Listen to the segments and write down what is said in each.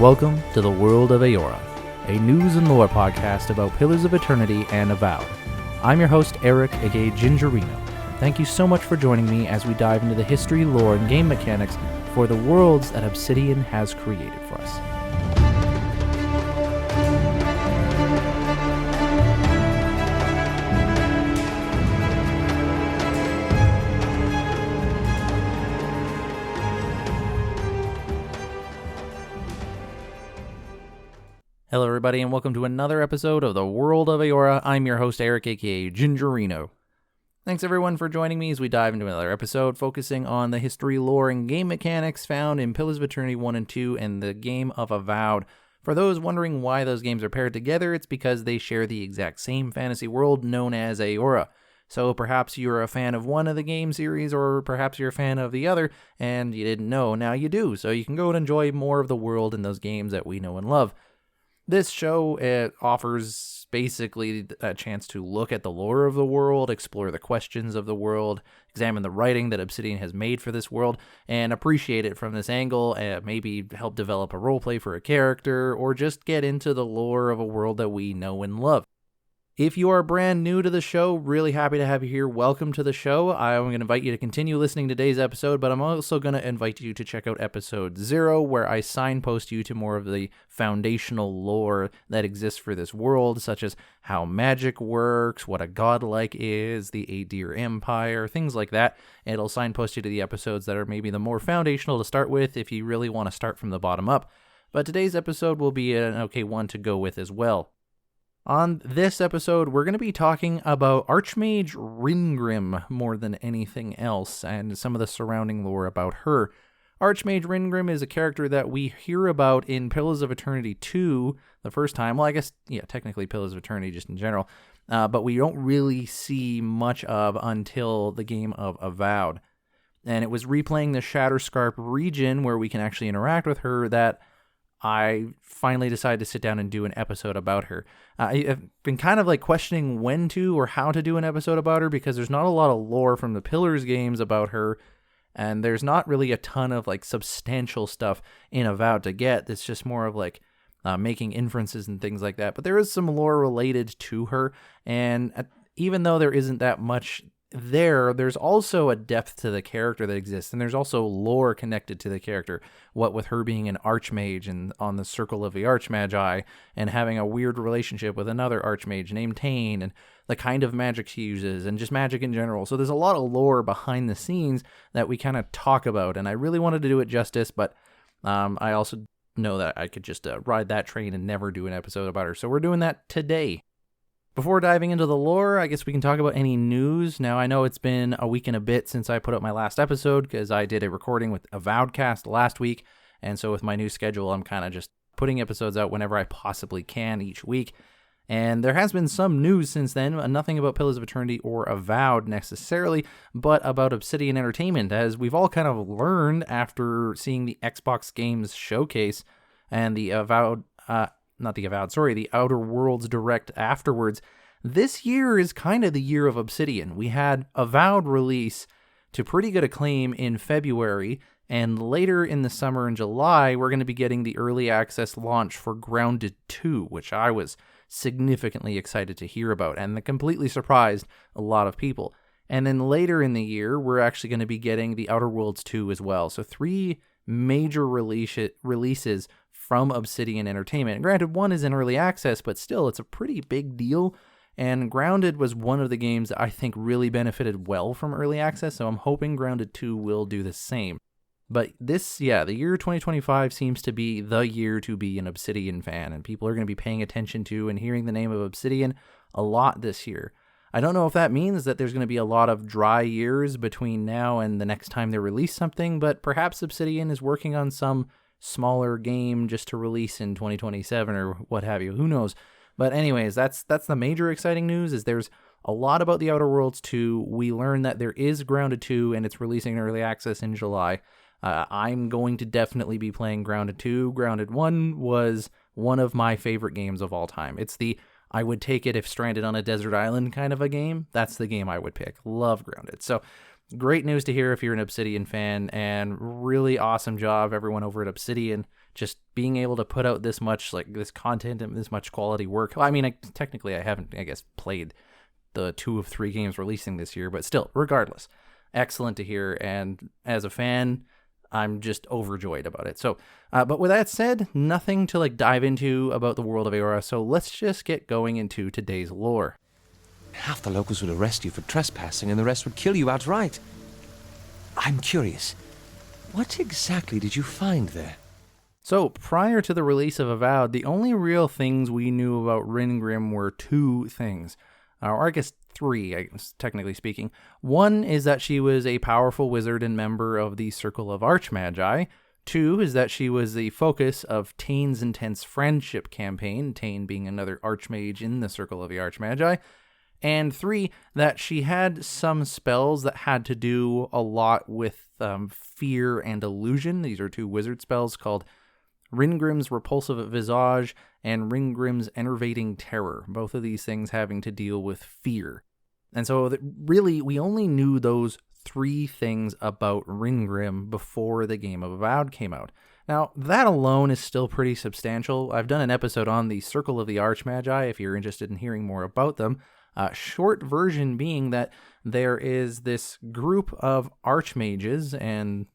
Welcome to the World of Eora, a news and lore podcast about Pillars of Eternity and Avowed. I'm your host, Eric, aka Gingerino. Thank you so much for joining me as we dive into the history, lore, and game mechanics for the worlds that Obsidian has created for us. Hello everybody and welcome to another episode of the World of Eora. I'm your host Eric aka Gingerino. Thanks everyone for joining me as we dive into another episode focusing on the history, lore, and game mechanics found in Pillars of Eternity 1 and 2 and the game of Avowed. For those wondering why those games are paired together, it's because they share the exact same fantasy world known as Eora. So perhaps you're a fan of one of the game series or perhaps you're a fan of the other and you didn't know. Now you do, so you can go and enjoy more of the world in those games that we know and love. This show offers basically a chance to look at the lore of the world, explore the questions of the world, examine the writing that Obsidian has made for this world, and appreciate it from this angle, maybe help develop a roleplay for a character, or just get into the lore of a world that we know and love. If you are brand new to the show, really happy to have you here. Welcome to the show. I'm going to invite you to continue listening to today's episode, but I'm also going to invite you to check out episode 0, where I signpost you to more of the foundational lore that exists for this world, such as how magic works, what a godlike is, the Aedir Empire, things like that. It'll signpost you to the episodes that are maybe the more foundational to start with if you really want to start from the bottom up. But today's episode will be an okay one to go with as well. On this episode, we're going to be talking about Archmage Ryngrim more than anything else, and some of the surrounding lore about her. Archmage Ryngrim is a character that we hear about in Pillars of Eternity 2 the first time. Well, I guess, technically Pillars of Eternity just in general, but we don't really see much of until the game of Avowed. And it was replaying the Shatterscarp region where we can actually interact with her that I finally decided to sit down and do an episode about her. I've been kind of questioning when to or how to do an episode about her because there's not a lot of lore from the Pillars games about her, and there's not really a ton of substantial stuff in Avowed to get. It's just more of making inferences and things like that. But there is some lore related to her, and even though there isn't that much there's also a depth to the character that exists, and there's also lore connected to the character, what with her being an archmage and on the circle of the Archmagi and having a weird relationship with another archmage named Tayn, and the kind of magic she uses and just magic in general. So there's a lot of lore behind the scenes that we kind of talk about, and I really wanted to do it justice, but I also know that I could just ride that train and never do an episode about her, so we're doing that today. Before diving into the lore, I guess we can talk about any news. Now, I know it's been a week and a bit since I put up my last episode because I did a recording with Avowedcast last week, and so with my new schedule, I'm kind of just putting episodes out whenever I possibly can each week. And there has been some news since then, nothing about Pillars of Eternity or Avowed necessarily, but about Obsidian Entertainment, as we've all kind of learned after seeing the Xbox Games Showcase and the the Outer Worlds Direct afterwards. This year is kind of the year of Obsidian. We had Avowed release to pretty good acclaim in February, and later in the summer in July, we're going to be getting the early access launch for Grounded 2, which I was significantly excited to hear about, and that completely surprised a lot of people. And then later in the year, we're actually going to be getting the Outer Worlds 2 as well. So 3 major releases from Obsidian Entertainment. Granted, one is in early access, but still, it's a pretty big deal. And Grounded was one of the games that I think really benefited well from early access, so I'm hoping Grounded 2 will do the same. But the year 2025 seems to be the year to be an Obsidian fan, and people are going to be paying attention to and hearing the name of Obsidian a lot this year. I don't know if that means that there's going to be a lot of dry years between now and the next time they release something, but perhaps Obsidian is working on some smaller game just to release in 2027 or what have you. Who knows? But anyways, that's the major exciting news is there's a lot about the Outer Worlds 2. We learned that there is Grounded 2 and it's releasing in early access in July. I'm going to definitely be playing Grounded 2. Grounded 1 was one of my favorite games of all time. It's the I would take it if stranded on a desert island kind of a game. That's the game I would pick. Love Grounded. So great news to hear if you're an Obsidian fan, and really awesome job everyone over at Obsidian just being able to put out this much, like, this content and this much quality work. Well, I mean, technically I haven't, I guess, played the 2 of 3 games releasing this year, but still, regardless, excellent to hear. And as a fan, I'm just overjoyed about it. So, but with that said, nothing to like dive into about the World of Eora, so let's just get going into today's lore. Half the locals would arrest you for trespassing and the rest would kill you outright. I'm curious, what exactly did you find there? So, prior to the release of Avowed, the only real things we knew about Ryngrim were 2 things. Or I guess 3, I guess, technically speaking. One is that she was a powerful wizard and member of the Circle of Archmage. 2 is that she was the focus of Tayn's intense friendship campaign, Tayn being another Archmage in the Circle of the Archmage. And 3, that she had some spells that had to do a lot with fear and illusion. These are 2 wizard spells called Ryngrim's Repulsive Visage and Ryngrim's Enervating Terror, both of these things having to deal with fear. And so really, we only knew those 3 things about Ryngrim before the game of Avowed came out. Now, that alone is still pretty substantial. I've done an episode on the Circle of the Archmage if you're interested in hearing more about them. Short version being that there is this group of archmages, and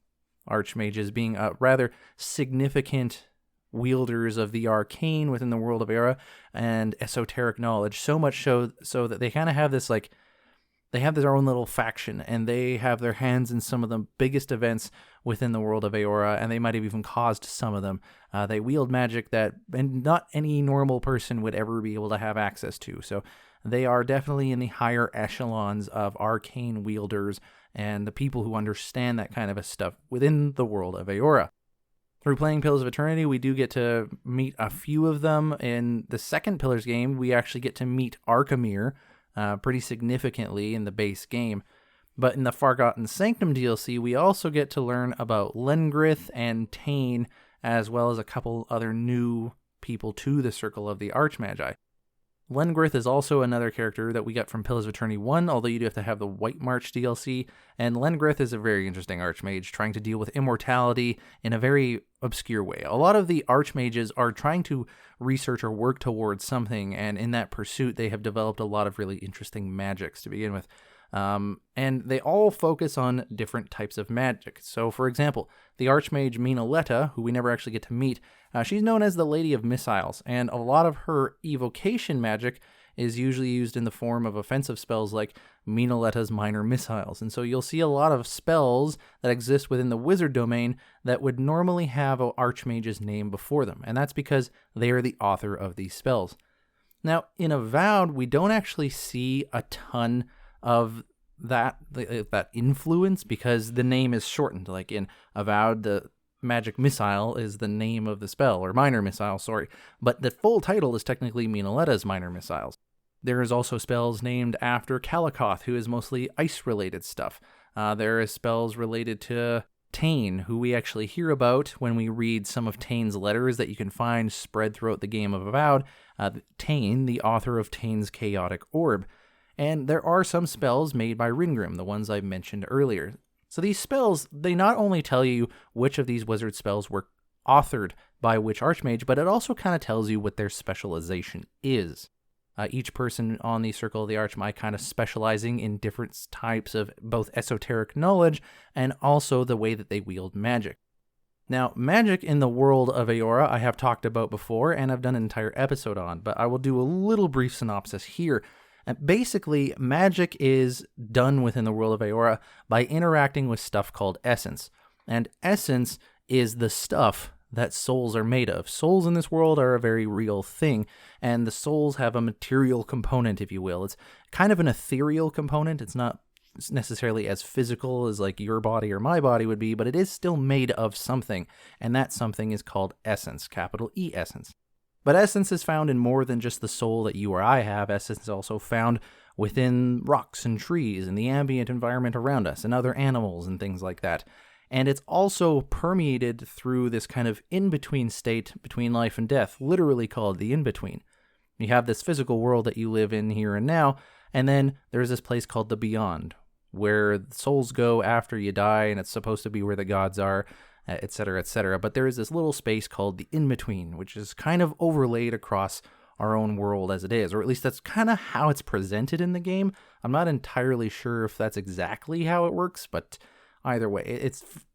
archmages being rather significant wielders of the arcane within the World of Eora and esoteric knowledge, so much so that they kind of have this, like, they have their own little faction, and they have their hands in some of the biggest events within the World of Eora, and they might have even caused some of them. They wield magic that not any normal person would ever be able to have access to, so they are definitely in the higher echelons of arcane wielders and the people who understand that kind of stuff within the World of Eora. Through playing Pillars of Eternity, we do get to meet a few of them. In the second Pillars game, we actually get to meet Archmage pretty significantly in the base game. But in the Forgotten Sanctum DLC, we also get to learn about Lengrith and Tayn, as well as a couple other new people to the Circle of the Archmage. Lengrith is also another character that we got from Pillars of Eternity 1, although you do have to have the White March DLC, and Lengrith is a very interesting archmage, trying to deal with immortality in a very obscure way. A lot of the archmages are trying to research or work towards something, and in that pursuit they have developed a lot of really interesting magics to begin with. And they all focus on different types of magic. So, for example, the Archmage Minoletta, who we never actually get to meet, she's known as the Lady of Missiles, and a lot of her evocation magic is usually used in the form of offensive spells like Minoletta's Minor Missiles. And so you'll see a lot of spells that exist within the wizard domain that would normally have an Archmage's name before them, and that's because they are the author of these spells. Now, in Avowed, we don't actually see a ton of that influence because the name is shortened. Like in Avowed, the magic missile is the name of the spell, or minor missile, sorry. But the full title is technically Minoletta's Minor Missiles. There is also spells named after Kalikoth, who is mostly ice-related stuff. There is spells related to Tayn, who we actually hear about when we read some of Tayn's letters that you can find spread throughout the game of Avowed. Tayn, the author of Tayn's Chaotic Orb. And there are some spells made by Ryngrim, the ones I mentioned earlier. So these spells, they not only tell you which of these wizard spells were authored by which archmage, but it also kind of tells you what their specialization is. Each person on the Circle of the Archmage kind of specializing in different types of both esoteric knowledge and also the way that they wield magic. Now, magic in the World of Eora I have talked about before, and I've done an entire episode on, but I will do a little brief synopsis here. And basically, magic is done within the World of Eora by interacting with stuff called essence. And essence is the stuff that souls are made of. Souls in this world are a very real thing, and the souls have a material component, if you will. It's kind of an ethereal component. It's not necessarily as physical as like your body or my body would be, but it is still made of something, and that something is called essence, capital E essence. But essence is found in more than just the soul that you or I have. Essence is also found within rocks and trees and the ambient environment around us and other animals and things like that. And it's also permeated through this kind of in-between state between life and death, literally called the in-between. You have this physical world that you live in here and now, and then there's this place called the beyond, where souls go after you die, and it's supposed to be where the gods are. etc., etc. But there is this little space called the in-between, which is kind of overlaid across our own world as it is, or at least that's kind of how it's presented in the game. I'm not entirely sure if that's exactly how it works, but either way,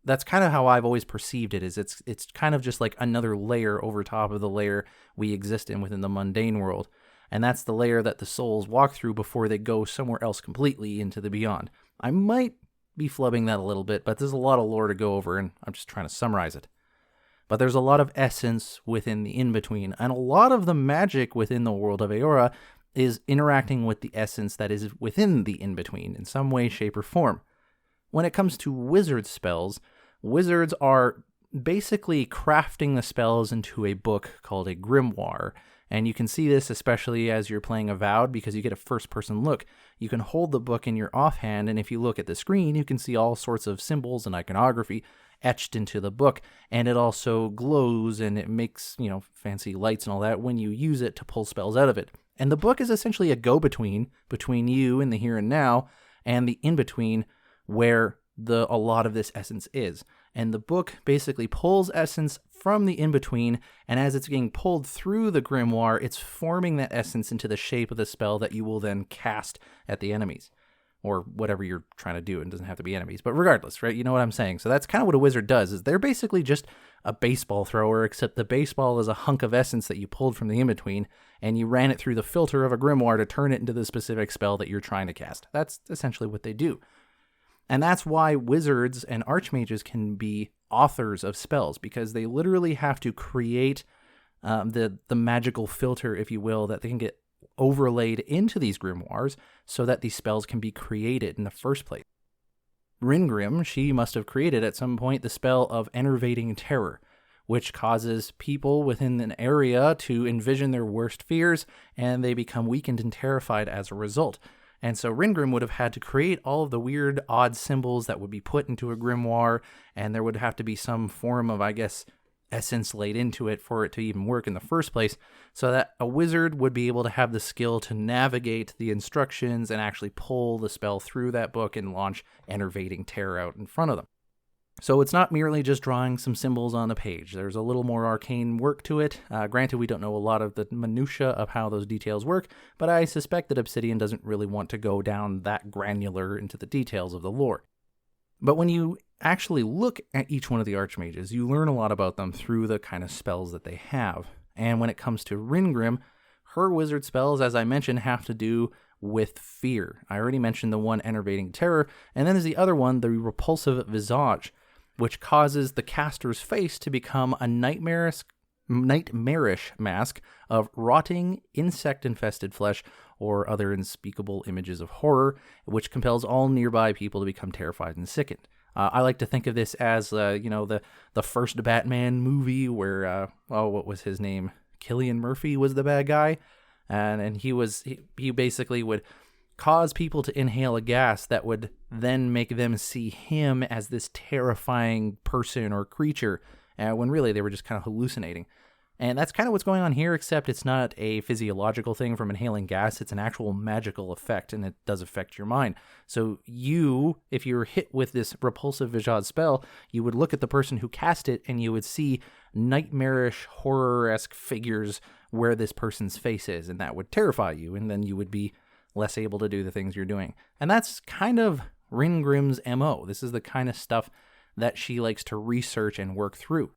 that's kind of how I've always perceived it. Is it's kind of just like another layer over top of the layer we exist in within the mundane world, and that's the layer that the souls walk through before they go somewhere else completely into the beyond. I might be flubbing that a little bit, but there's a lot of lore to go over, and I'm just trying to summarize it. But there's a lot of essence within the in-between, and a lot of the magic within the World of Eora is interacting with the essence that is within the in-between in some way, shape, or form. When it comes to wizard spells, wizards are basically crafting the spells into a book called a grimoire. And you can see this especially as you're playing Avowed, because you get a first-person look. You can hold the book in your offhand, and if you look at the screen, you can see all sorts of symbols and iconography etched into the book, and it also glows, and it makes, fancy lights and all that when you use it to pull spells out of it. And the book is essentially a go-between between you in the here and now and the in-between where a lot of this essence is. And the book basically pulls essence from the in-between, and as it's getting pulled through the grimoire, it's forming that essence into the shape of the spell that you will then cast at the enemies, or whatever you're trying to do. It doesn't have to be enemies, but regardless, right? You know what I'm saying? So that's kind of what a wizard does, is they're basically just a baseball thrower, except the baseball is a hunk of essence that you pulled from the in-between, and you ran it through the filter of a grimoire to turn it into the specific spell that you're trying to cast. That's essentially what they do. And that's why wizards and archmages can be authors of spells, because they literally have to create the magical filter, if you will, that they can get overlaid into these grimoires so that these spells can be created in the first place. Ryngrim, she must have created at some point the spell of enervating terror, which causes people within an area to envision their worst fears, and they become weakened and terrified as a result. And so Ryngrim would have had to create all of the weird, odd symbols that would be put into a grimoire, and there would have to be some form of, essence laid into it for it to even work in the first place, so that a wizard would be able to have the skill to navigate the instructions and actually pull the spell through that book and launch enervating terror out in front of them. So it's not merely just drawing some symbols on the page. There's a little more arcane work to it. Granted, we don't know a lot of the minutiae of how those details work, but I suspect that Obsidian doesn't really want to go down that granular into the details of the lore. But when you actually look at each one of the archmages, you learn a lot about them through the kind of spells that they have. And when it comes to Ryngrim, her wizard spells, as I mentioned, have to do with fear. I already mentioned the one enervating terror, and then there's the other one, the repulsive visage, which causes the caster's face to become a nightmarish mask of rotting, insect-infested flesh or other unspeakable images of horror, which compels all nearby people to become terrified and sickened. I like to think of this as, the first Batman movie where, what was his name? Cillian Murphy was the bad guy, and he basically would cause people to inhale a gas that would then make them see him as this terrifying person or creature, when really they were just kind of hallucinating. And that's kind of what's going on here, except it's not a physiological thing from inhaling gas. It's an actual magical effect, and it does affect your mind. So if you're hit with this repulsive visage spell, you would look at the person who cast it, and you would see nightmarish, horror-esque figures where this person's face is, and that would terrify you, and then you would be less able to do the things you're doing. And that's kind of Ryngrim's MO. This is the kind of stuff that she likes to research and work through.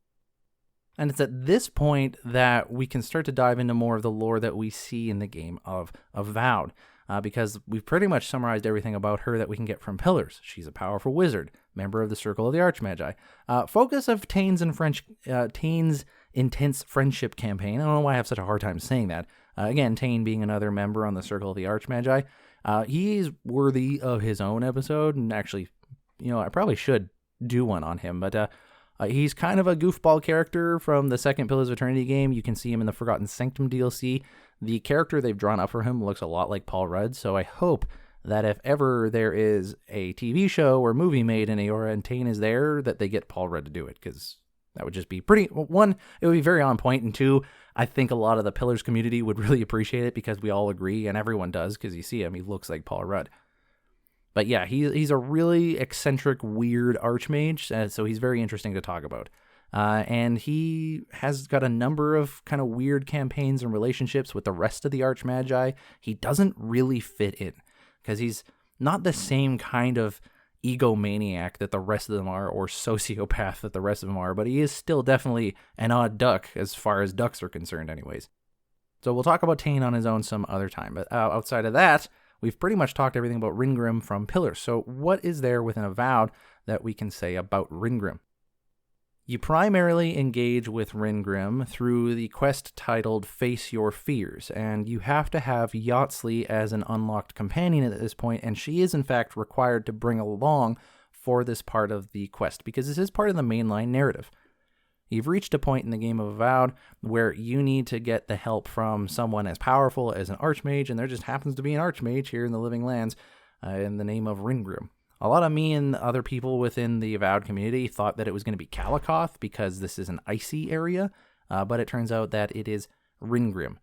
And it's at this point that we can start to dive into more of the lore that we see in the game of Avowed, because we've pretty much summarized everything about her that we can get from Pillars. She's a powerful wizard, member of the Circle of the Archmage. Focus of Tayn's intense friendship campaign. I don't know why I have such a hard time saying that. Again, Tayn being another member on the Circle of the Archmage. He's worthy of his own episode, and actually, I probably should do one on him, but he's kind of a goofball character from the second Pillars of Eternity game. You can see him in the Forgotten Sanctum DLC. The character they've drawn up for him looks a lot like Paul Rudd, so I hope that if ever there is a TV show or movie made in Eora and Tayn is there, that they get Paul Rudd to do it, because that would just be it would be very on point, and two, I think a lot of the Pillars community would really appreciate it, because we all agree, and everyone does, because you see him, he looks like Paul Rudd. But yeah, he's a really eccentric, weird archmage, so he's very interesting to talk about. And he has got a number of kind of weird campaigns and relationships with the rest of the Archmagi. He doesn't really fit in because he's not the same kind of egomaniac that the rest of them are, or sociopath that the rest of them are, but he is still definitely an odd duck as far as ducks are concerned anyways. So we'll talk about Tayn on his own some other time, but outside of that, we've pretty much talked everything about Ryngrim from Pillars. So what is there within Avowed that we can say about Ryngrim? You primarily engage with Ryngrim through the quest titled Face Your Fears, and you have to have Yahtzee as an unlocked companion at this point, and she is in fact required to bring along for this part of the quest, because this is part of the mainline narrative. You've reached a point in the game of Avowed where you need to get the help from someone as powerful as an Archmage, and there just happens to be an Archmage here in the Living Lands in the name of Ryngrim. A lot of me and other people within the Avowed community thought that it was going to be Kalikoth because this is an icy area, but it turns out that it is Ryngrim.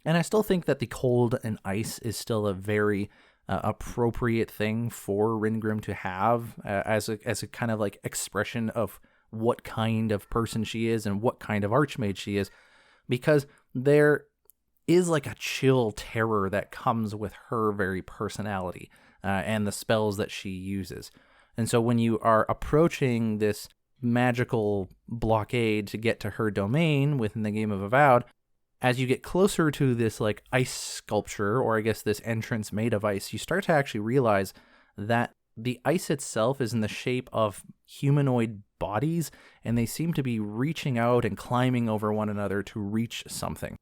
And I still think that the cold and ice is still a very appropriate thing for Ryngrim to have as a kind of like expression of what kind of person she is and what kind of Archmage she is, because there is like a chill terror that comes with her very personality. And the spells that she uses. And so when you are approaching this magical blockade to get to her domain within the game of Avowed, as you get closer to this like ice sculpture, or I guess this entrance made of ice, you start to actually realize that the ice itself is in the shape of humanoid bodies, and they seem to be reaching out and climbing over one another to reach something.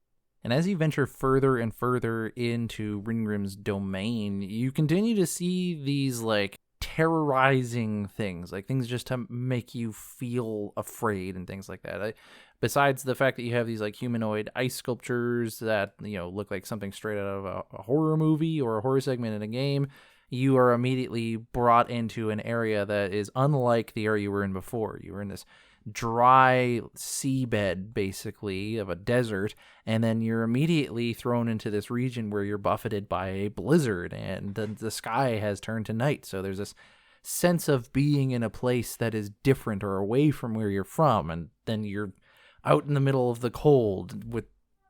And as you venture further and further into Ryngrim's domain, you continue to see these like terrorizing things, like things just to make you feel afraid and things like that. Besides the fact that you have these like humanoid ice sculptures that, you know, look like something straight out of a horror movie or a horror segment in a game, you are immediately brought into an area that is unlike the area you were in before. You were in this dry seabed, basically, of a desert, and then you're immediately thrown into this region where you're buffeted by a blizzard, and the sky has turned to night. So there's this sense of being in a place that is different or away from where you're from, and then you're out in the middle of the cold with,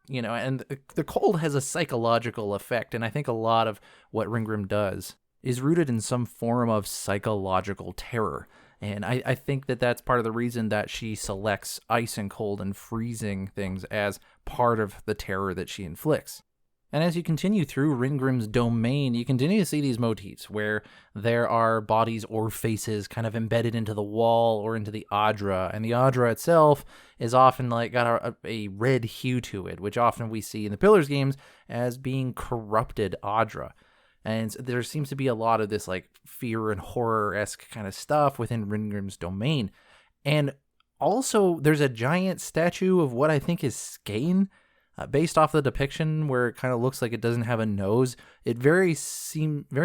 you know, and the cold has a psychological effect, and I think a lot of what Ryngrim does is rooted in some form of psychological terror. And I think that that's part of the reason that she selects ice and cold and freezing things as part of the terror that she inflicts. And as you continue through Ryngrim's domain, you continue to see these motifs where there are bodies or faces kind of embedded into the wall or into the Adra. And the Adra itself is often like got a red hue to it, which often we see in the Pillars games as being corrupted Adra. And there seems to be a lot of this like fear and horror-esque kind of stuff within Ryngrim's domain. And also there's a giant statue of what I think is Skane, based off the depiction where it kind of looks like it doesn't have a nose. It very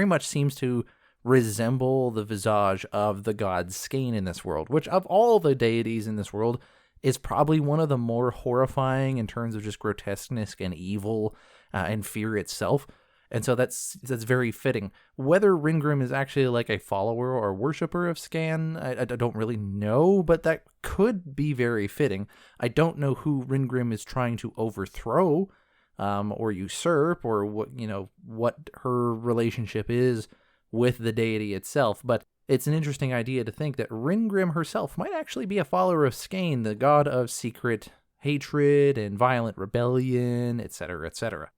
much seems to resemble the visage of the god Skane in this world, which of all the deities in this world is probably one of the more horrifying in terms of just grotesqueness and evil and fear itself. And so that's very fitting. Whether Ryngrim is actually like a follower or worshiper of Skan, I don't really know, but that could be very fitting. I don't know who Ryngrim is trying to overthrow or usurp, or what her relationship is with the deity itself, but it's an interesting idea to think that Ryngrim herself might actually be a follower of Skane, the god of secret hatred and violent rebellion, etc., etc.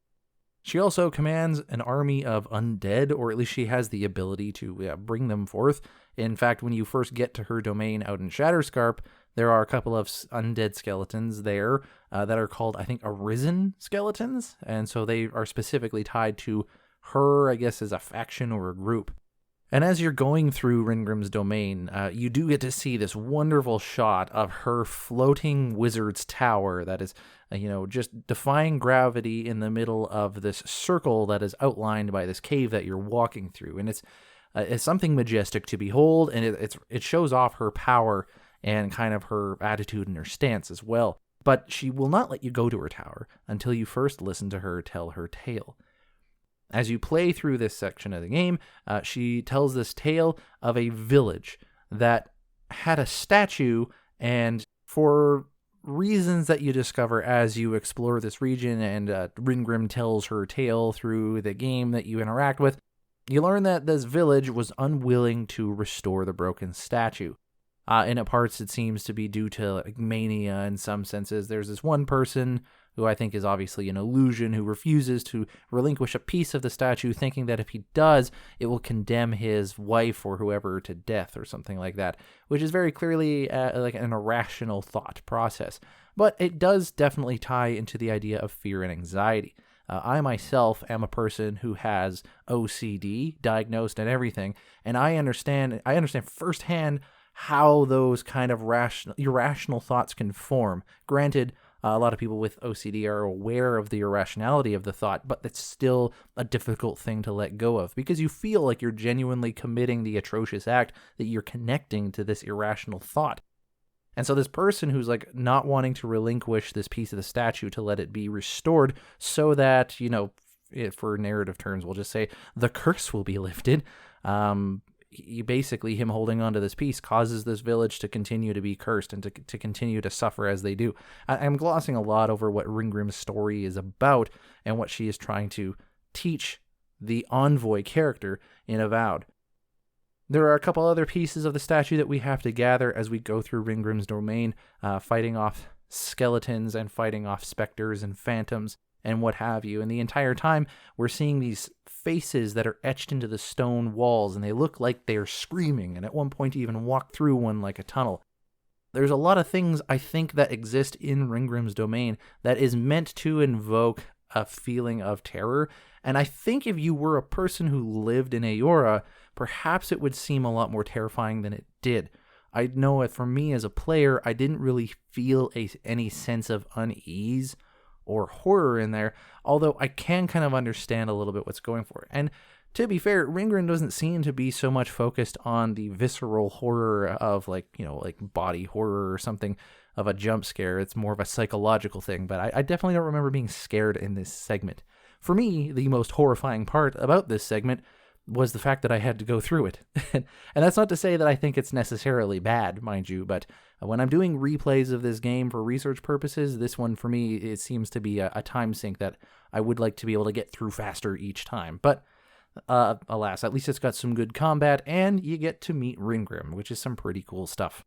She also commands an army of undead, or at least she has the ability to bring them forth. In fact, when you first get to her domain out in Shatterscarp, there are a couple of undead skeletons there that are called, I think, Arisen skeletons, and so they are specifically tied to her, I guess, as a faction or a group. And as you're going through Ryngrim's domain, you do get to see this wonderful shot of her floating wizard's tower that is, just defying gravity in the middle of this circle that is outlined by this cave that you're walking through. And it's something majestic to behold, and it shows off her power and kind of her attitude and her stance as well. But she will not let you go to her tower until you first listen to her tell her tale. As you play through this section of the game, she tells this tale of a village that had a statue, and for reasons that you discover as you explore this region and Ryngrim tells her tale through the game that you interact with, you learn that this village was unwilling to restore the broken statue. In parts, it seems to be due to mania in some senses. There's this one person who I think is obviously an illusion, who refuses to relinquish a piece of the statue, thinking that if he does, it will condemn his wife or whoever to death or something like that, which is very clearly like an irrational thought process. But it does definitely tie into the idea of fear and anxiety. I myself am a person who has OCD diagnosed and everything, and I understand firsthand how those kind of irrational thoughts can form. Granted, a lot of people with OCD are aware of the irrationality of the thought, but it's still a difficult thing to let go of because you feel like you're genuinely committing the atrocious act that you're connecting to this irrational thought. And so this person who's like not wanting to relinquish this piece of the statue to let it be restored so that, for narrative terms, we'll just say the curse will be lifted. Him holding onto this piece causes this village to continue to be cursed and to continue to suffer as they do. I'm glossing a lot over what Ryngrim's story is about and what she is trying to teach the envoy character in Avowed. There are a couple other pieces of the statue that we have to gather as we go through Ryngrim's domain, fighting off skeletons and fighting off specters and phantoms and what have you. And the entire time, we're seeing these faces that are etched into the stone walls, and they look like they're screaming, and at one point you even walk through one like a tunnel. There's a lot of things, I think, that exist in Ryngrim's domain that is meant to invoke a feeling of terror, and I think if you were a person who lived in Eora, perhaps it would seem a lot more terrifying than it did. I know that for me as a player, I didn't really feel any sense of unease or horror in there, although I can kind of understand a little bit what's going for. And to be fair, Ryngrim doesn't seem to be so much focused on the visceral horror of like body horror or something of a jump scare. It's more of a psychological thing, but I definitely don't remember being scared in this segment. For me, the most horrifying part about this segment was the fact that I had to go through it. And that's not to say that I think it's necessarily bad, mind you, but when I'm doing replays of this game for research purposes, this one for me, it seems to be a time sink that I would like to be able to get through faster each time. But alas, at least it's got some good combat, and you get to meet Ryngrim, which is some pretty cool stuff.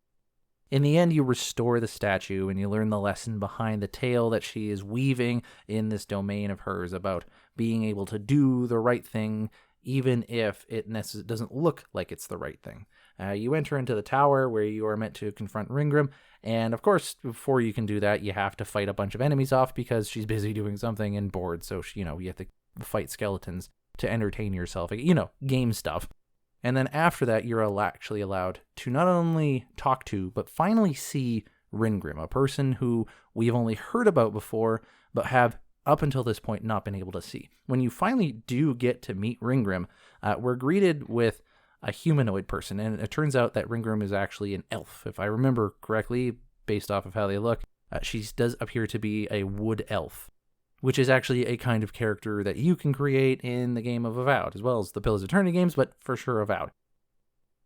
In the end, you restore the statue, and you learn the lesson behind the tale that she is weaving in this domain of hers about being able to do the right thing, even if it doesn't look like it's the right thing. You enter into the tower where you are meant to confront Ryngrim, and of course, before you can do that, you have to fight a bunch of enemies off because she's busy doing something and bored, so you have to fight skeletons to entertain yourself, game stuff. And then after that, you're actually allowed to not only talk to, but finally see Ryngrim, a person who we've only heard about before, but have up until this point not been able to see. When you finally do get to meet Ryngrim, we're greeted with a humanoid person, and it turns out that Ryngrim is actually an elf. If I remember correctly, based off of how they look, she does appear to be a wood elf, which is actually a kind of character that you can create in the game of Avowed, as well as the Pillars of Eternity games, but for sure Avowed.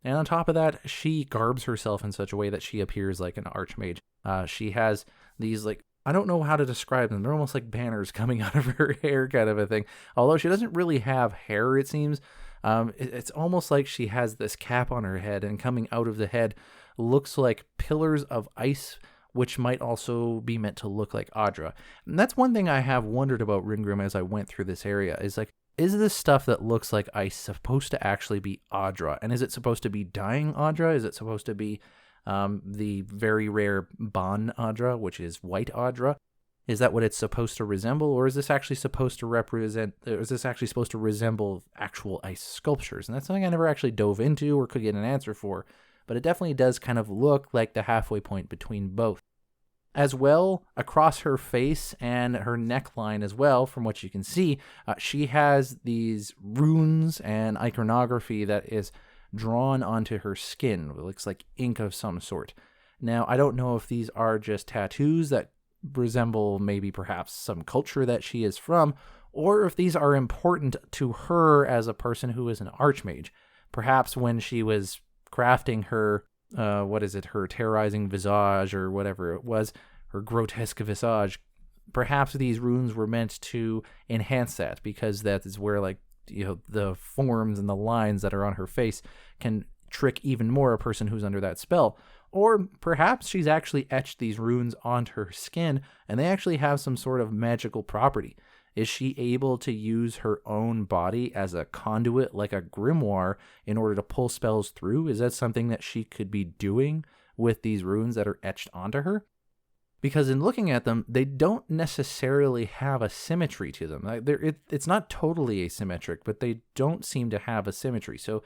And on top of that, she garbs herself in such a way that she appears like an Archmage. She has these, I don't know how to describe them. They're almost like banners coming out of her hair kind of a thing. Although she doesn't really have hair, it seems. It's almost like she has this cap on her head, and coming out of the head looks like pillars of ice, which might also be meant to look like Audra. And that's one thing I have wondered about Ryngrim as I went through this area, is is this stuff that looks like ice supposed to actually be Audra? And is it supposed to be dying Audra? Is it supposed to be the very rare Ban Audra, which is white Audra? Is that what it's supposed to resemble, or is this actually supposed to resemble actual ice sculptures? And that's something I never actually dove into or could get an answer for, but it definitely does kind of look like the halfway point between both. As well, across her face and her neckline as well, from what you can see, she has these runes and iconography that is drawn onto her skin. It looks like ink of some sort. Now, I don't know if these are just tattoos that resemble maybe perhaps some culture that she is from, or if these are important to her as a person who is an Archmage. Perhaps when she was crafting her, her terrorizing visage or whatever it was, her grotesque visage, perhaps these runes were meant to enhance that, because that is where, like, the forms and the lines that are on her face can trick even more a person who's under that spell. Or perhaps she's actually etched these runes onto her skin and they actually have some sort of magical property. Is she able to use her own body as a conduit, like a grimoire, in order to pull spells through? Is that something that she could be doing with these runes that are etched onto her? Because in looking at them, they don't necessarily have a symmetry to them. It's not totally asymmetric, but they don't seem to have a symmetry. So,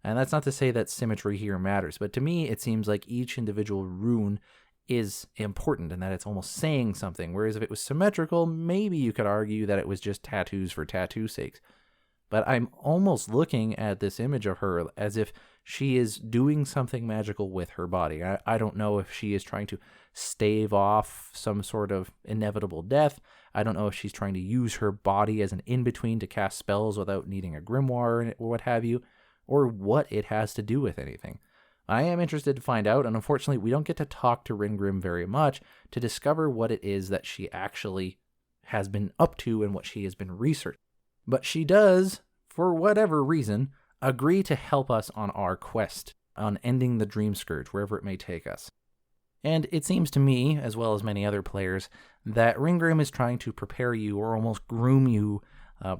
and that's not to say that symmetry here matters, but to me, it seems like each individual rune is important and that it's almost saying something. Whereas if it was symmetrical, maybe you could argue that it was just tattoos for tattoo's sakes. But I'm almost looking at this image of her as if she is doing something magical with her body. I don't know if she is trying to stave off some sort of inevitable death. I don't know if she's trying to use her body as an in-between to cast spells without needing a grimoire or what have you, or what it has to do with anything. I am interested to find out, and unfortunately we don't get to talk to Ryngrim very much to discover what it is that she actually has been up to and what she has been researching. But she does, for whatever reason, agree to help us on our quest on ending the Dream Scourge, wherever it may take us. And it seems to me, as well as many other players, that Ryngrim is trying to prepare you, or almost groom you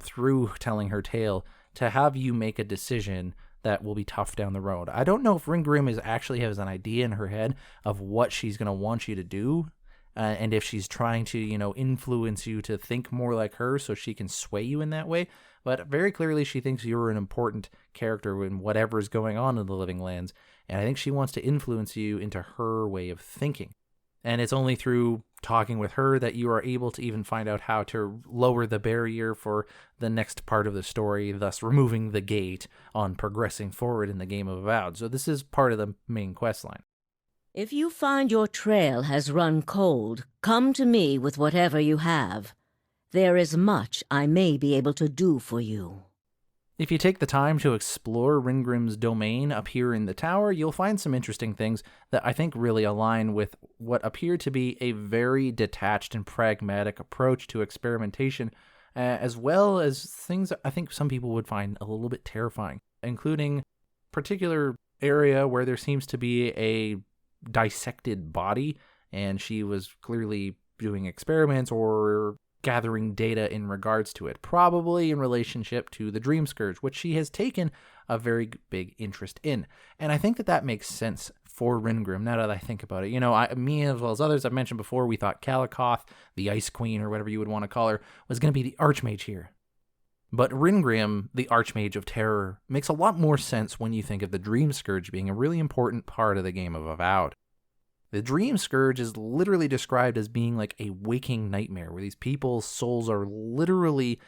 through telling her tale, to have you make a decision that will be tough down the road. I don't know if Ryngrim actually has an idea in her head of what she's going to want you to do, and if she's trying to, influence you to think more like her so she can sway you in that way. But very clearly she thinks you're an important character in whatever is going on in the Living Lands, and I think she wants to influence you into her way of thinking. And it's only through talking with her that you are able to even find out how to lower the barrier for the next part of the story, thus removing the gate on progressing forward in the game of Avowed. So this is part of the main quest line. If you find your trail has run cold, come to me with whatever you have. There is much I may be able to do for you. If you take the time to explore Ryngrim's domain up here in the tower, you'll find some interesting things that I think really align with what appear to be a very detached and pragmatic approach to experimentation, as well as things that I think some people would find a little bit terrifying, including a particular area where there seems to be a dissected body, and she was clearly doing experiments or gathering data in regards to it, probably in relationship to the Dream Scourge, which she has taken a very big interest in. And I think that makes sense for Ryngrim, now that I think about it. Me as well as others I've mentioned before, we thought Kalikoth, the Ice Queen, or whatever you would want to call her, was going to be the Archmage here. But Ryngrim, the Archmage of Terror, makes a lot more sense when you think of the Dream Scourge being a really important part of the game of Avowed. The Dream Scourge is literally described as being like a waking nightmare, where these people's souls are literally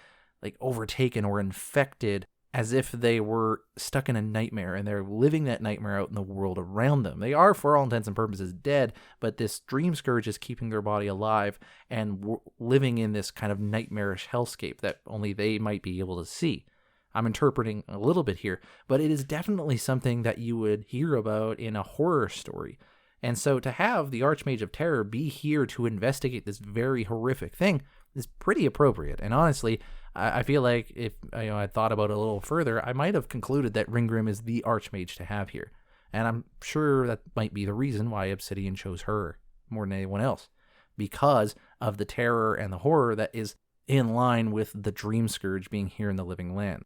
like overtaken or infected as if they were stuck in a nightmare, and they're living that nightmare out in the world around them. They are, for all intents and purposes, dead, but this Dream Scourge is keeping their body alive and living in this kind of nightmarish hellscape that only they might be able to see. I'm interpreting a little bit here, but it is definitely something that you would hear about in a horror story. And so to have the Archmage of Terror be here to investigate this very horrific thing is pretty appropriate. And honestly, I feel like if I thought about it a little further, I might have concluded that Ryngrim is the Archmage to have here. And I'm sure that might be the reason why Obsidian chose her more than anyone else, because of the terror and the horror that is in line with the Dream Scourge being here in the Living Land.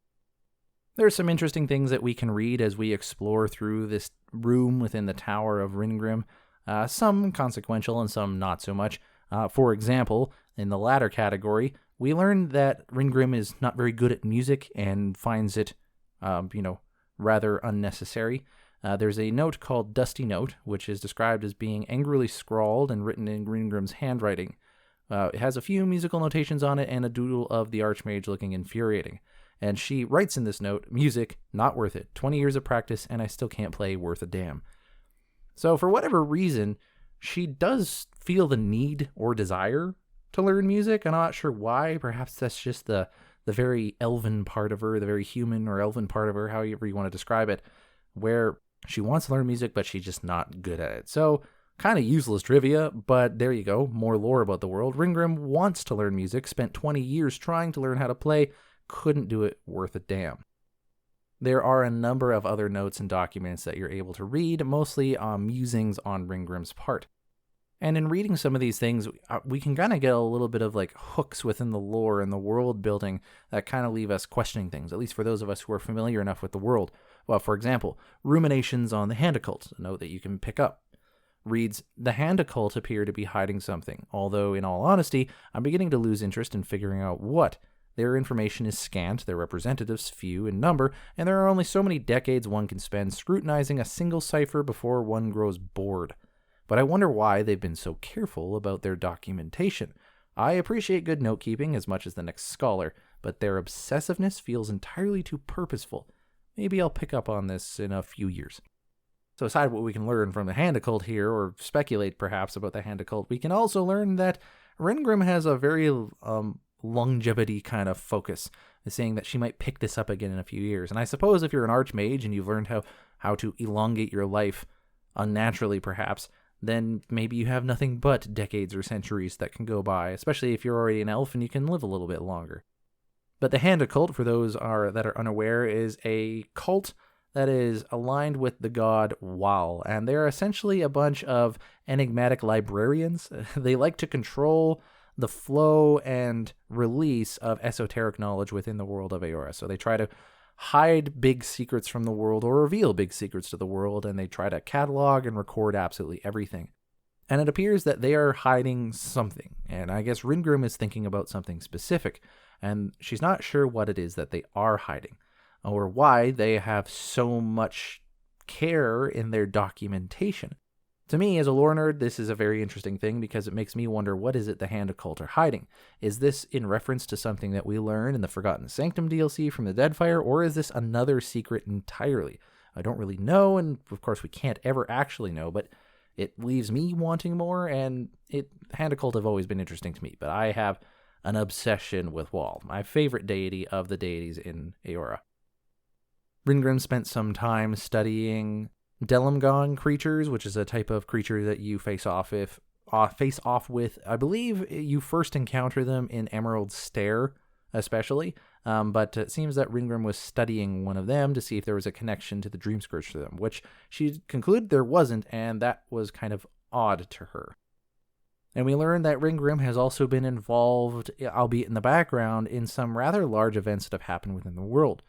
There's some interesting things that we can read as we explore through this room within the Tower of Ryngrim, some consequential and some not so much. For example, in the latter category, we learned that Ryngrim is not very good at music and finds it, rather unnecessary. There's a note called Dusty Note, which is described as being angrily scrawled and written in Ryngrim's handwriting. It has a few musical notations on it and a doodle of the Archmage looking infuriating. And she writes in this note, "Music, not worth it. 20 years of practice, and I still can't play worth a damn." So for whatever reason, she does feel the need or desire to learn music. I'm not sure why. Perhaps that's just the the very elven part of her, the very human or elven part of her, however you want to describe it, where she wants to learn music, but she's just not good at it. So, kind of useless trivia, but there you go, more lore about the world. Ryngrim wants to learn music, spent 20 years trying to learn how to play, couldn't do it worth a damn. There are a number of other notes and documents that you're able to read, mostly musings on Ryngrim's part. And in reading some of these things, we can kind of get a little bit of like hooks within the lore and the world building that kind of leave us questioning things, at least for those of us who are familiar enough with the world. Well, for example, ruminations on the hand occult, a note that you can pick up, reads, "The hand occult appear to be hiding something, although in all honesty, I'm beginning to lose interest in figuring out what. Their information is scant, their representatives few in number, and there are only so many decades one can spend scrutinizing a single cipher before one grows bored. But I wonder why they've been so careful about their documentation. I appreciate good note-keeping as much as the next scholar, but their obsessiveness feels entirely too purposeful. Maybe I'll pick up on this in a few years." So aside what we can learn from the hand occult here, or speculate perhaps about the hand occult, we can also learn that Ryngrim has a very longevity kind of focus, saying that she might pick this up again in a few years. And I suppose if you're an Archmage and you've learned how to elongate your life unnaturally perhaps, then maybe you have nothing but decades or centuries that can go by, especially if you're already an elf and you can live a little bit longer. But the hand occult, for those that are unaware, is a cult that is aligned with the god Wal, and they're essentially a bunch of enigmatic librarians. They like to control the flow and release of esoteric knowledge within the world of Eora. So they try to hide big secrets from the world or reveal big secrets to the world, and they try to catalog and record absolutely everything. And it appears that they are hiding something, and I guess Ryngrim is thinking about something specific, and she's not sure what it is that they are hiding, or why they have so much care in their documentation. To me, as a lore nerd, this is a very interesting thing because it makes me wonder, what is it the Hand Occult are hiding? Is this in reference to something that we learn in the Forgotten Sanctum DLC from the Deadfire, or is this another secret entirely? I don't really know, and of course we can't ever actually know, but it leaves me wanting more, and Hand Occult have always been interesting to me, but I have an obsession with Wal, my favorite deity of the deities in Eora. Ryngrim spent some time studying Delimgon creatures, which is a type of creature that you face off with. I believe you first encounter them in Emerald Stair, especially, but it seems that Ryngrim was studying one of them to see if there was a connection to the Dream Scourge to them, which she concluded there wasn't, and that was kind of odd to her. And we learned that Ryngrim has also been involved, albeit in the background, in some rather large events that have happened within the world.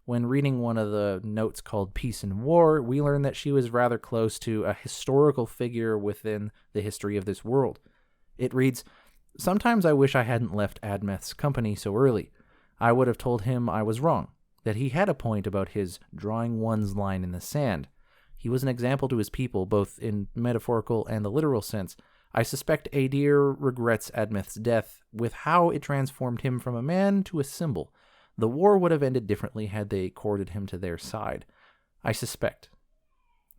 When reading one of the notes called Peace and War, we learned that she was rather close to a historical figure within the history of this world. It reads, "Sometimes I wish I hadn't left Admeth's company so early. I would have told him I was wrong, that he had a point about his drawing one's line in the sand. He was an example to his people, both in metaphorical and the literal sense. I suspect Adir regrets Admeth's death with how it transformed him from a man to a symbol. The war would have ended differently had they courted him to their side. I suspect.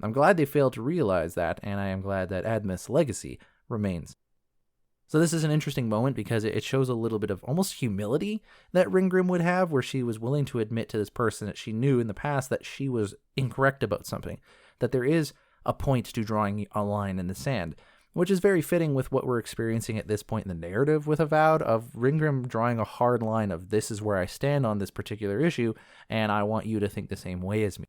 I'm glad they failed to realize that, and I am glad that Admeth's legacy remains." So this is an interesting moment because it shows a little bit of almost humility that Ryngrim would have, where she was willing to admit to this person that she knew in the past that she was incorrect about something, that there is a point to drawing a line in the sand, which is very fitting with what we're experiencing at this point in the narrative with Avowed, of Ryngrim drawing a hard line of, this is where I stand on this particular issue, and I want you to think the same way as me.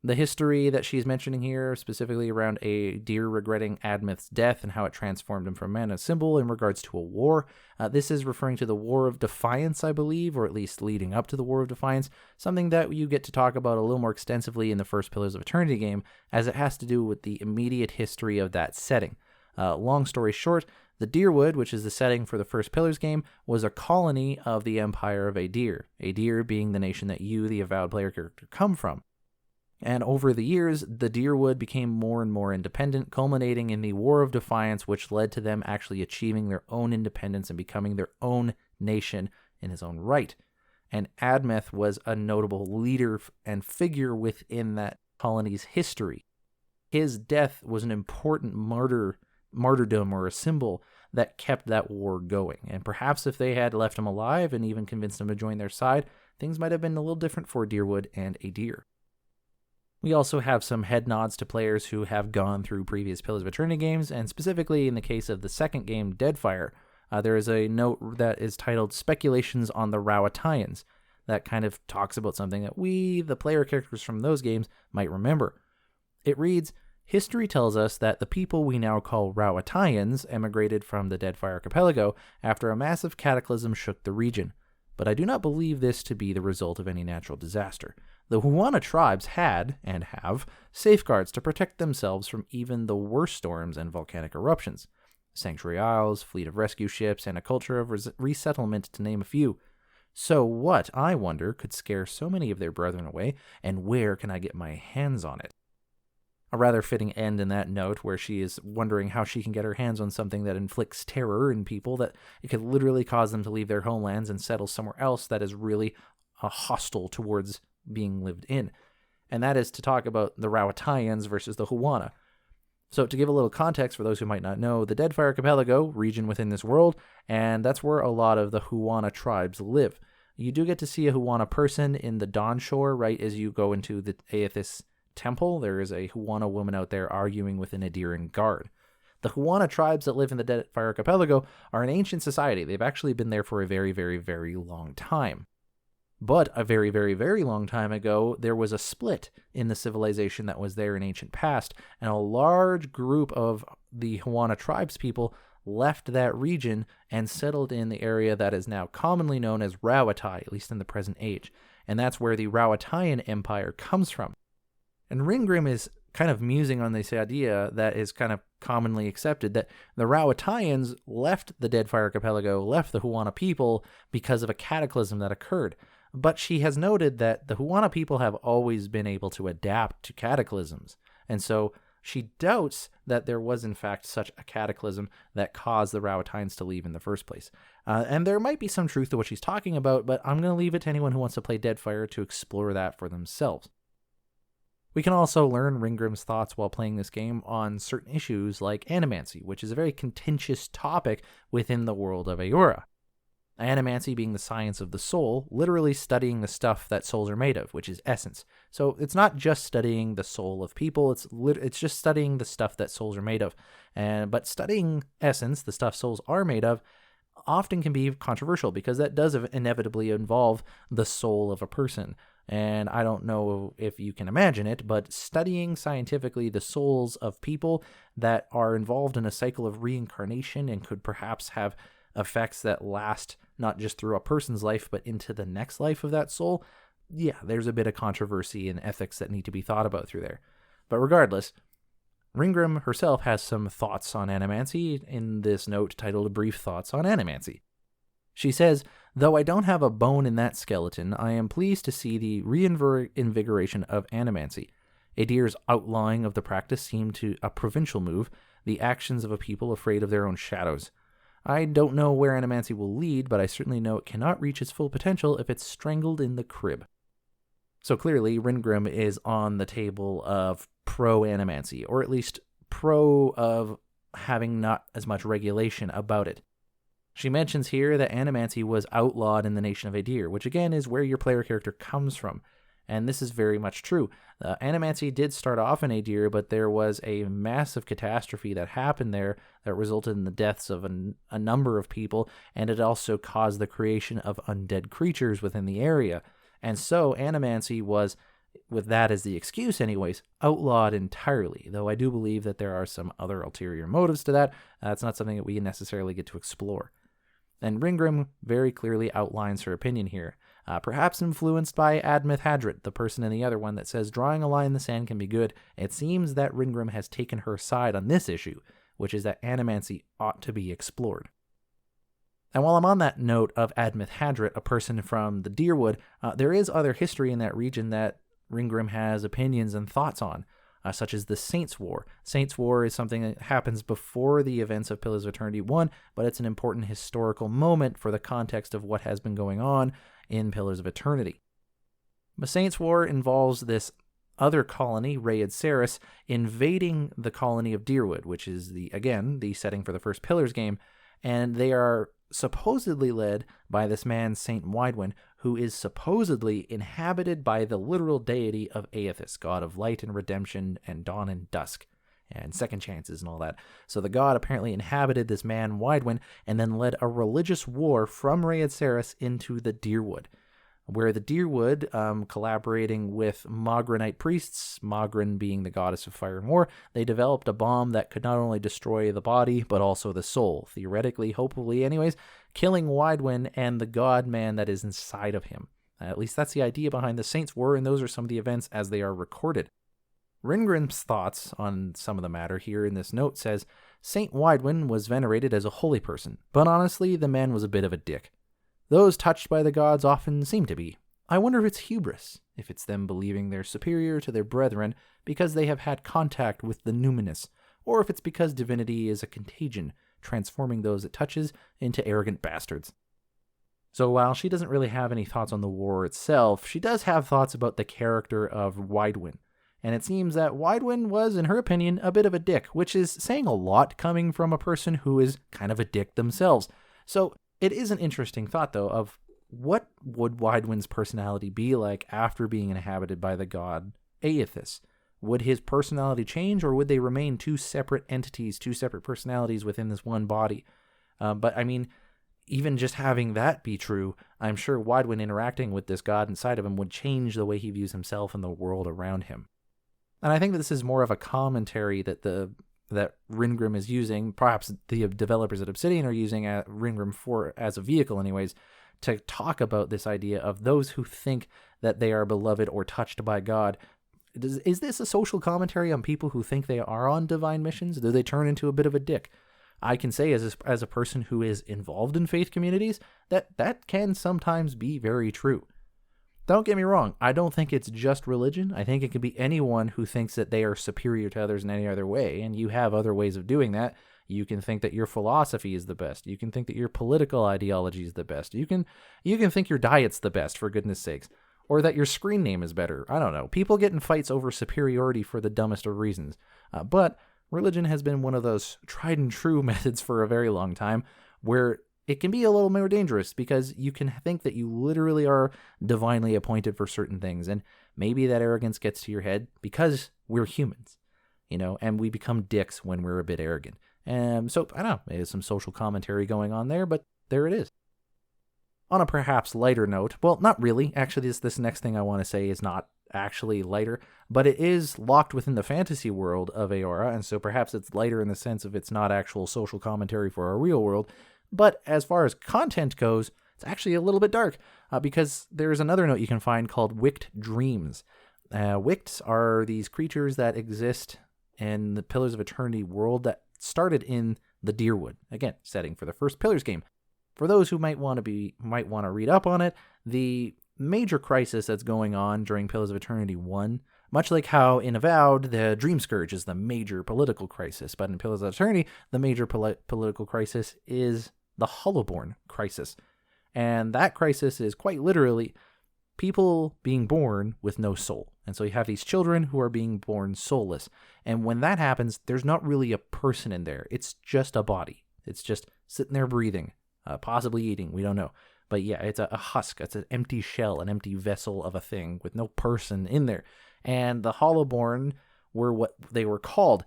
The history that she's mentioning here, specifically around Adir regretting Admeth's death and how it transformed him from man to symbol in regards to a war, this is referring to the War of Defiance, I believe, or at least leading up to the War of Defiance, something that you get to talk about a little more extensively in the First Pillars of Eternity game, as it has to do with the immediate history of that setting. Long story short, the Dyrwood, which is the setting for the First Pillars game, was a colony of the Empire of Adir, Adir being the nation that you, the Avowed player character, come from. And over the years, the Dyrwood became more and more independent, culminating in the War of Defiance, which led to them actually achieving their own independence and becoming their own nation in his own right. And Admeth was a notable leader and figure within that colony's history. His death was an important martyrdom or a symbol that kept that war going. And perhaps if they had left him alive and even convinced him to join their side, things might have been a little different for Dyrwood and Adir. We also have some head nods to players who have gone through previous Pillars of Eternity games, and specifically in the case of the second game, Deadfire, there is a note that is titled Speculations on the Rowatayans that kind of talks about something that we, the player characters from those games, might remember. It reads, "History tells us that the people we now call Rowatayans emigrated from the Deadfire archipelago after a massive cataclysm shook the region. But I do not believe this to be the result of any natural disaster. The Huana tribes had, and have, safeguards to protect themselves from even the worst storms and volcanic eruptions. Sanctuary Isles, fleet of rescue ships, and a culture of resettlement, to name a few. So what, I wonder, could scare so many of their brethren away, and where can I get my hands on it?" A rather fitting end in that note, where she is wondering how she can get her hands on something that inflicts terror in people, that it could literally cause them to leave their homelands and settle somewhere else that is really hostile towards being lived in. And that is to talk about the Rowatayans versus the Huana. So to give a little context for those who might not know, the Deadfire Archipelago, region within this world, and that's where a lot of the Huana tribes live. You do get to see a Huana person in the Dawn Shore right as you go into the Aethys temple. There is a Huana woman out there arguing with an Adiran guard. The Huana tribes that live in the Deadfire Archipelago are an ancient society. They've actually been there for a very, very, very long time. But a very, very, very long time ago, there was a split in the civilization that was there in ancient past, and a large group of the Huana tribes people left that region and settled in the area that is now commonly known as Rawatai, at least in the present age. And that's where the Rowatayan Empire comes from. And Ryngrim is kind of musing on this idea that is kind of commonly accepted, that the Rowatayans left the Deadfire Archipelago, left the Huana people because of a cataclysm that occurred. But she has noted that the Huana people have always been able to adapt to cataclysms. And so she doubts that there was in fact such a cataclysm that caused the Rowatayans to leave in the first place. And there might be some truth to what she's talking about, but I'm going to leave it to anyone who wants to play Deadfire to explore that for themselves. We can also learn Ryngrim's thoughts while playing this game on certain issues like animancy, which is a very contentious topic within the world of Eora. Animancy being the science of the soul, literally studying the stuff that souls are made of, which is essence. So it's not just studying the soul of people, it's just studying the stuff that souls are made of. But studying essence, the stuff souls are made of, often can be controversial because that does inevitably involve the soul of a person. And I don't know if you can imagine it, but studying scientifically the souls of people that are involved in a cycle of reincarnation and could perhaps have effects that last not just through a person's life, but into the next life of that soul, yeah, there's a bit of controversy and ethics that need to be thought about through there. But regardless, Ryngrim herself has some thoughts on animancy in this note titled Brief Thoughts on Animancy. She says, "Though I don't have a bone in that skeleton, I am pleased to see the reinvigoration of animancy. Adir's outlawing of the practice seemed to a provincial move, the actions of a people afraid of their own shadows. I don't know where animancy will lead, but I certainly know it cannot reach its full potential if it's strangled in the crib." So clearly, Ryngrim is on the table of pro-animancy, or at least pro of having not as much regulation about it. She mentions here that animancy was outlawed in the nation of Adir, which again is where your player character comes from. And this is very much true. Animancy did start off in Adir, but there was a massive catastrophe that happened there that resulted in the deaths of a number of people, and it also caused the creation of undead creatures within the area. And so animancy was, with that as the excuse anyways, outlawed entirely, though I do believe that there are some other ulterior motives to that. It's not something that we necessarily get to explore. And Ryngrim very clearly outlines her opinion here, perhaps influenced by Admith Hadrit, the person in the other one that says drawing a line in the sand can be good. It seems that Ryngrim has taken her side on this issue, which is that animancy ought to be explored. And while I'm on that note of Admith Hadrit, a person from the Dyrwood, there is other history in that region that Ryngrim has opinions and thoughts on, such as the Saints' War. Saints' War is something that happens before the events of Pillars of Eternity 1, but it's an important historical moment for the context of what has been going on in Pillars of Eternity. The Saints' War involves this other colony, Rayed Saris, invading the colony of Dyrwood, which is, the setting for the first Pillars game, and they are supposedly led by this man, Saint Widwin, who is supposedly inhabited by the literal deity of Aethys, god of light and redemption and dawn and dusk, and second chances and all that. So the god apparently inhabited this man, Widwin, and then led a religious war from Rhaedceres into the Dyrwood, where the Dyrwood, collaborating with Magranite priests, Magran being the goddess of fire and war, they developed a bomb that could not only destroy the body, but also the soul, theoretically, hopefully anyways, killing Widwin and the god-man that is inside of him. At least that's the idea behind the Saints' War, and those are some of the events as they are recorded. Ryngrim's thoughts on some of the matter here in this note says, Saint Widwin was venerated as a holy person, but honestly, the man was a bit of a dick. Those touched by the gods often seem to be. I wonder if it's hubris, if it's them believing they're superior to their brethren because they have had contact with the numinous, or if it's because divinity is a contagion, transforming those it touches into arrogant bastards. So while she doesn't really have any thoughts on the war itself, she does have thoughts about the character of Widwin. And it seems that Widwin was, in her opinion, a bit of a dick, which is saying a lot coming from a person who is kind of a dick themselves. So it is an interesting thought, though, of what would Widwin's personality be like after being inhabited by the god Aethys? Would his personality change, or would they remain two separate entities, two separate personalities within this one body? But, I mean, even just having that be true, I'm sure Widwin interacting with this god inside of him would change the way he views himself and the world around him. And I think that this is more of a commentary that Ryngrim is using, perhaps the developers at Obsidian are using Ryngrim for as a vehicle anyways, to talk about this idea of those who think that they are beloved or touched by God. Is this a social commentary on people who think they are on divine missions? Do they turn into a bit of a dick? I can say as a person who is involved in faith communities that can sometimes be very true. Don't get me wrong, I don't think it's just religion. I think it could be anyone who thinks that they are superior to others in any other way, and you have other ways of doing that. You can think that your philosophy is the best. You can think that your political ideology is the best. You can think your diet's the best, for goodness sakes, or that your screen name is better. I don't know. People get in fights over superiority for the dumbest of reasons. But religion has been one of those tried and true methods for a very long time where it can be a little more dangerous because you can think that you literally are divinely appointed for certain things. And maybe that arrogance gets to your head because we're humans, and we become dicks when we're a bit arrogant. So, I don't know, there's some social commentary going on there, but there it is. On a perhaps lighter note, well, not really. Actually, this next thing I want to say is not actually lighter, but it is locked within the fantasy world of Eora, and so perhaps it's lighter in the sense of it's not actual social commentary for our real world. But as far as content goes, it's actually a little bit dark because there's another note you can find called Wicked Dreams. Wicts are these creatures that exist in the Pillars of Eternity world that started in the Dyrwood. Again, setting for the first Pillars game. For those who might want to read up on it, the major crisis that's going on during Pillars of Eternity 1, much like how in Avowed, the Dream Scourge is the major political crisis, but in Pillars of Eternity, the major political crisis is the Hollowborn crisis. And that crisis is quite literally people being born with no soul. And so you have these children who are being born soulless. And when that happens, there's not really a person in there. It's just a body. It's just sitting there breathing, possibly eating. We don't know. But yeah, it's a husk. It's an empty shell, an empty vessel of a thing with no person in there. And the Hollowborn were what they were called.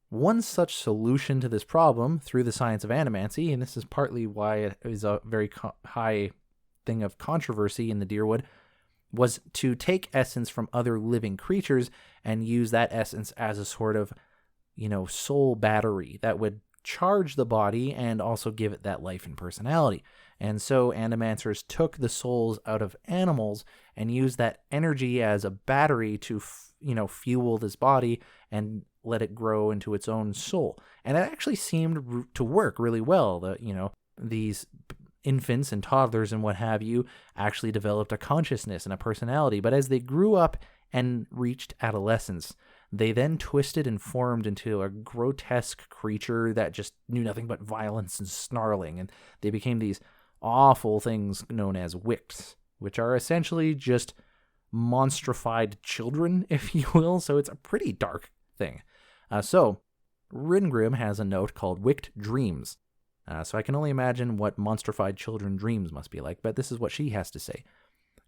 One such solution to this problem through the science of animancy, and this is partly why it is a very high thing of controversy in the Dyrwood, was to take essence from other living creatures and use that essence as a sort of, soul battery that would charge the body and also give it that life and personality. And so animancers took the souls out of animals and used that energy as a battery to, fuel this body and let it grow into its own soul. And it actually seemed to work really well. These infants and toddlers and what have you actually developed a consciousness and a personality. But as they grew up and reached adolescence, they then twisted and formed into a grotesque creature that just knew nothing but violence and snarling. And they became these awful things known as Wicts, which are essentially just monstrified children, if you will. So it's a pretty dark thing. So Ryngrim has a note called Wicked Dreams. So I can only imagine what monstrified children dreams must be like, but this is what she has to say.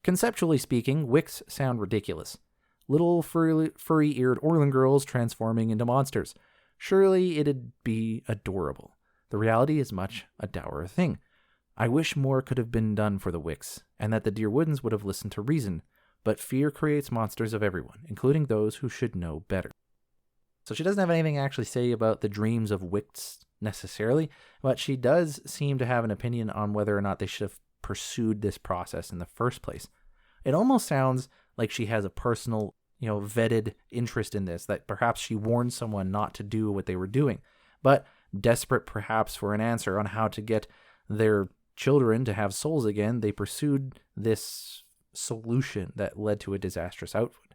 Conceptually speaking, wicks sound ridiculous. Little furry-eared Orlan girls transforming into monsters. Surely it'd be adorable. The reality is much a dour thing. I wish more could have been done for the wicks, and that the dear Woodens would have listened to reason, but fear creates monsters of everyone, including those who should know better. So she doesn't have anything to actually say about the dreams of wicks necessarily, but she does seem to have an opinion on whether or not they should have pursued this process in the first place. It almost sounds like she has a personal, vetted interest in this, that perhaps she warned someone not to do what they were doing, but desperate perhaps for an answer on how to get their children to have souls again, they pursued this solution that led to a disastrous output.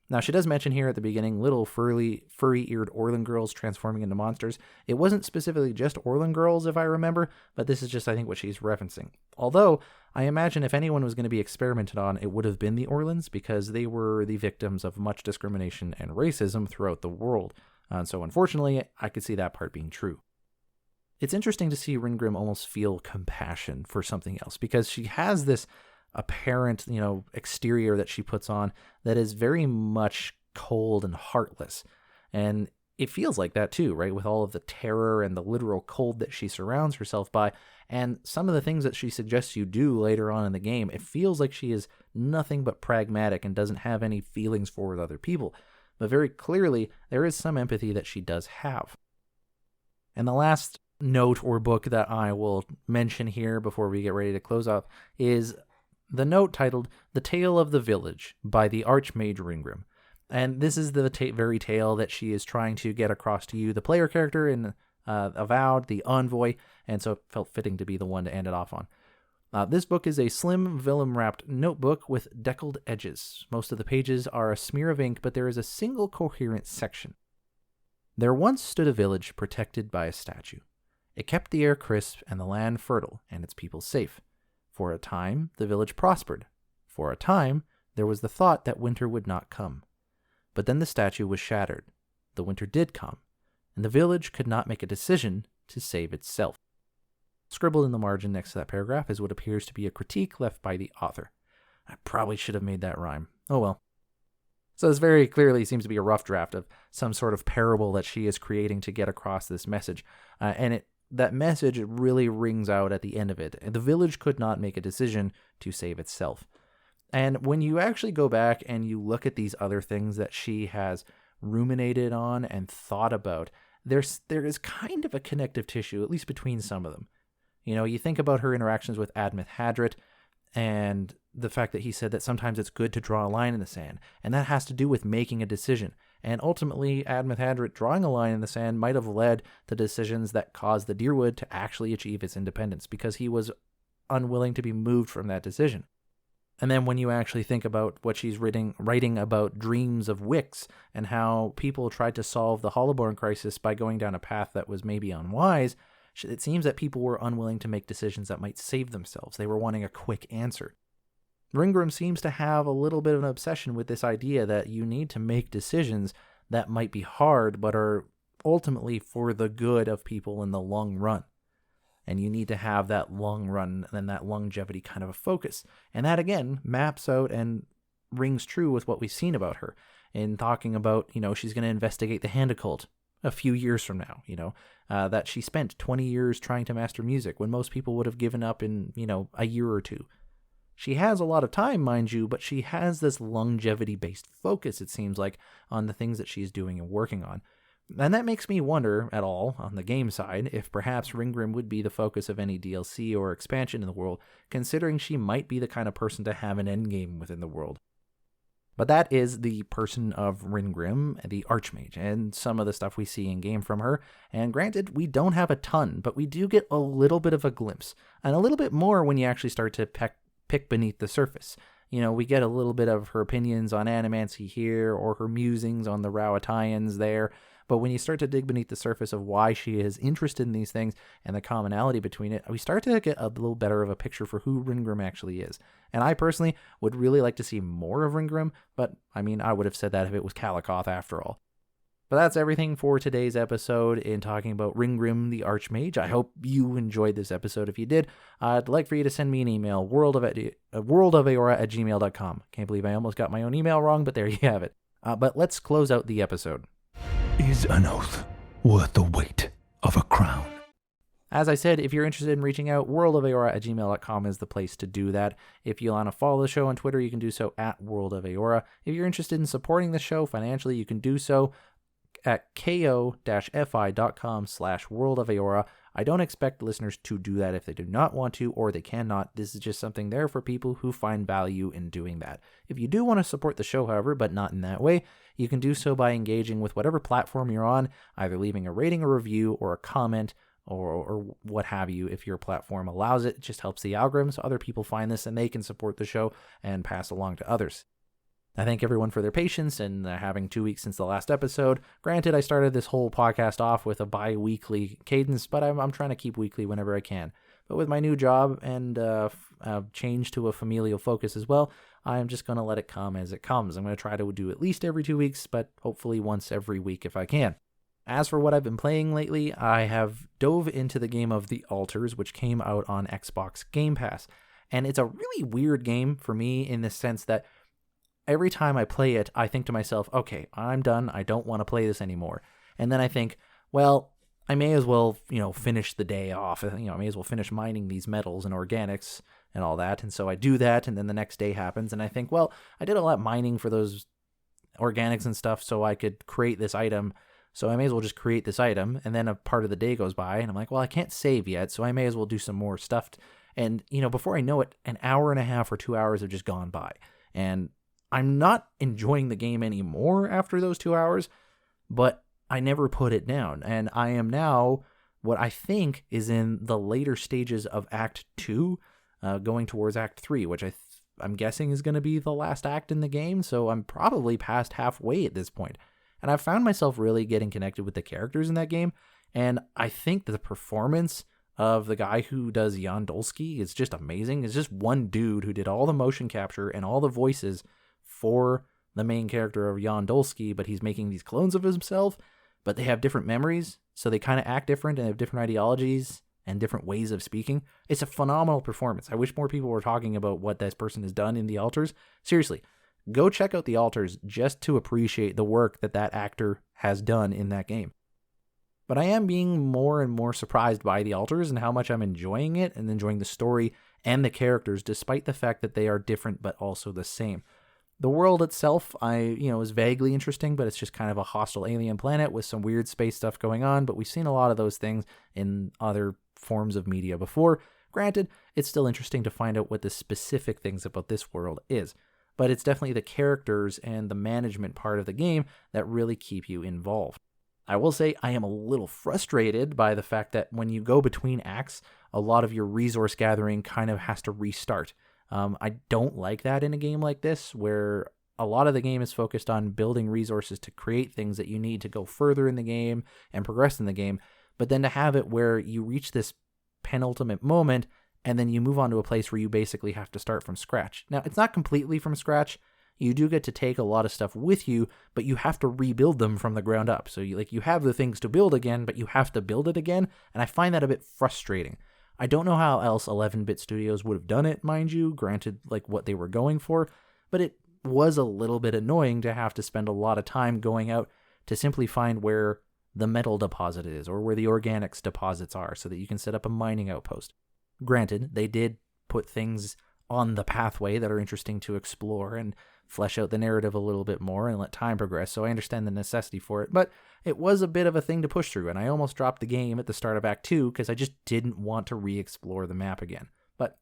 Now, she does mention here at the beginning little furry-eared Orlan girls transforming into monsters. It wasn't specifically just Orlan girls, if I remember, but this is just, I think, what she's referencing. Although, I imagine if anyone was going to be experimented on, it would have been the Orlans, because they were the victims of much discrimination and racism throughout the world. And so, unfortunately, I could see that part being true. It's interesting to see Ryngrim almost feel compassion for something else, because she has this apparent, exterior that she puts on that is very much cold and heartless. And it feels like that too, right? With all of the terror and the literal cold that she surrounds herself by, and some of the things that she suggests you do later on in the game, it feels like she is nothing but pragmatic and doesn't have any feelings for other people. But very clearly, there is some empathy that she does have. And the last note or book that I will mention here before we get ready to close up is the note titled The Tale of the Village by the Archmage Ryngrim. And this is the very tale that she is trying to get across to you, the player character in Avowed, the envoy, and so it felt fitting to be the one to end it off on. This book is a slim, vellum-wrapped notebook with deckled edges. Most of the pages are a smear of ink, but there is a single coherent section. There once stood a village protected by a statue. It kept the air crisp and the land fertile and its people safe. For a time, the village prospered. For a time, there was the thought that winter would not come. But then the statue was shattered. The winter did come, and the village could not make a decision to save itself. Scribbled in the margin next to that paragraph is what appears to be a critique left by the author. I probably should have made that rhyme. Oh well. So this very clearly seems to be a rough draft of some sort of parable that she is creating to get across this message. That message really rings out at the end of it. The village could not make a decision to save itself. And when you actually go back and you look at these other things that she has ruminated on and thought about, there is kind of a connective tissue, at least between some of them. You think about her interactions with Admeth Hadrit and the fact that he said that sometimes it's good to draw a line in the sand, and that has to do with making a decision. And ultimately, Admeth Hadrit drawing a line in the sand might have led to decisions that caused the Dyrwood to actually achieve its independence, because he was unwilling to be moved from that decision. And then when you actually think about what she's writing about dreams of wicks and how people tried to solve the Hollowborn crisis by going down a path that was maybe unwise, it seems that people were unwilling to make decisions that might save themselves. They were wanting a quick answer. Ryngrim seems to have a little bit of an obsession with this idea that you need to make decisions that might be hard but are ultimately for the good of people in the long run. And you need to have that long run and that longevity kind of a focus. And that, again, maps out and rings true with what we've seen about her in talking about, she's going to investigate the Hand Occult a few years from now, that she spent 20 years trying to master music when most people would have given up in, a year or two. She has a lot of time, mind you, but she has this longevity-based focus, it seems like, on the things that she's doing and working on. And that makes me wonder at all, on the game side, if perhaps Ryngrim would be the focus of any DLC or expansion in the world, considering she might be the kind of person to have an endgame within the world. But that is the person of Ryngrim, the Archmage, and some of the stuff we see in-game from her. And granted, we don't have a ton, but we do get a little bit of a glimpse, and a little bit more when you actually start to pick beneath the surface. We get a little bit of her opinions on animancy here, or her musings on the Rowatayans there, but when you start to dig beneath the surface of why she is interested in these things and the commonality between it, we start to get a little better of a picture for who Ryngrim actually is. And I personally would really like to see more of Ryngrim, but I would have said that if it was Kalikoth after all. But that's everything for today's episode in talking about Ryngrim the Archmage. I hope you enjoyed this episode. If you did, I'd like for you to send me an email, worldofeora@gmail.com. Can't believe I almost got my own email wrong, but there you have it. But let's close out the episode. Is an oath worth the weight of a crown? As I said, if you're interested in reaching out, worldofeora@gmail.com is the place to do that. If you want to follow the show on Twitter, you can do so at worldofeora. If you're interested in supporting the show financially, you can do so at ko-fi.com/worldofeora. I don't expect listeners to do that if they do not want to or they cannot. This is just something there for people who find value in doing that. If you do want to support the show, however, but not in that way, you can do so by engaging with whatever platform you're on, either leaving a rating, a review, or a comment, or what have you. If your platform allows it, it just helps the algorithm so other people find this and they can support the show and pass along to others. I thank everyone for their patience and having 2 weeks since the last episode. Granted, I started this whole podcast off with a bi-weekly cadence, but I'm trying to keep weekly whenever I can. But with my new job and change to a familial focus as well, I'm just going to let it come as it comes. I'm going to try to do at least every 2 weeks, but hopefully once every week if I can. As for what I've been playing lately, I have dove into the game of The Altars, which came out on Xbox Game Pass. And it's a really weird game for me in the sense that every time I play it, I think to myself, okay, I'm done. I don't want to play this anymore. And then I think, well, I may as well, finish the day off. I may as well finish mining these metals and organics and all that. And so I do that, and then the next day happens, and I think, well, I did a lot of mining for those organics and stuff so I could create this item. So I may as well just create this item, and then a part of the day goes by, and I'm like, well, I can't save yet, so I may as well do some more stuff. And, before I know it, an hour and a half or 2 hours have just gone by. And I'm not enjoying the game anymore after those 2 hours, but I never put it down. And I am now what I think is in the later stages of Act 2, going towards Act 3, which I'm guessing is going to be the last act in the game. So I'm probably past halfway at this point. And I've found myself really getting connected with the characters in that game. And I think the performance of the guy who does Yandolski is just amazing. It's just one dude who did all the motion capture and all the voices for the main character of Yandolski, but he's making these clones of himself, but they have different memories, so they kind of act different and have different ideologies and different ways of speaking. It's a phenomenal performance. I wish more people were talking about what this person has done in The Altars. Seriously, go check out The Altars just to appreciate the work that actor has done in that game. But I am being more and more surprised by The Altars and how much I'm enjoying it and enjoying the story and the characters, despite the fact that they are different but also the same. The world itself, is vaguely interesting, but it's just kind of a hostile alien planet with some weird space stuff going on, but we've seen a lot of those things in other forms of media before. Granted, it's still interesting to find out what the specific things about this world is, but it's definitely the characters and the management part of the game that really keep you involved. I will say I am a little frustrated by the fact that when you go between acts, a lot of your resource gathering kind of has to restart. I don't like that in a game like this, where a lot of the game is focused on building resources to create things that you need to go further in the game and progress in the game. But then to have it where you reach this penultimate moment and then you move on to a place where you basically have to start from scratch. Now, it's not completely from scratch. You do get to take a lot of stuff with you, but you have to rebuild them from the ground up. So you have the things to build again, but you have to build it again. And I find that a bit frustrating. I don't know how else 11-bit studios would have done it, mind you, granted what they were going for, but it was a little bit annoying to have to spend a lot of time going out to simply find where the metal deposit is or where the organics deposits are so that you can set up a mining outpost. Granted, they did put things on the pathway that are interesting to explore and flesh out the narrative a little bit more and let time progress, so I understand the necessity for it, but it was a bit of a thing to push through, and I almost dropped the game at the start of Act 2 because I just didn't want to re-explore the map again. But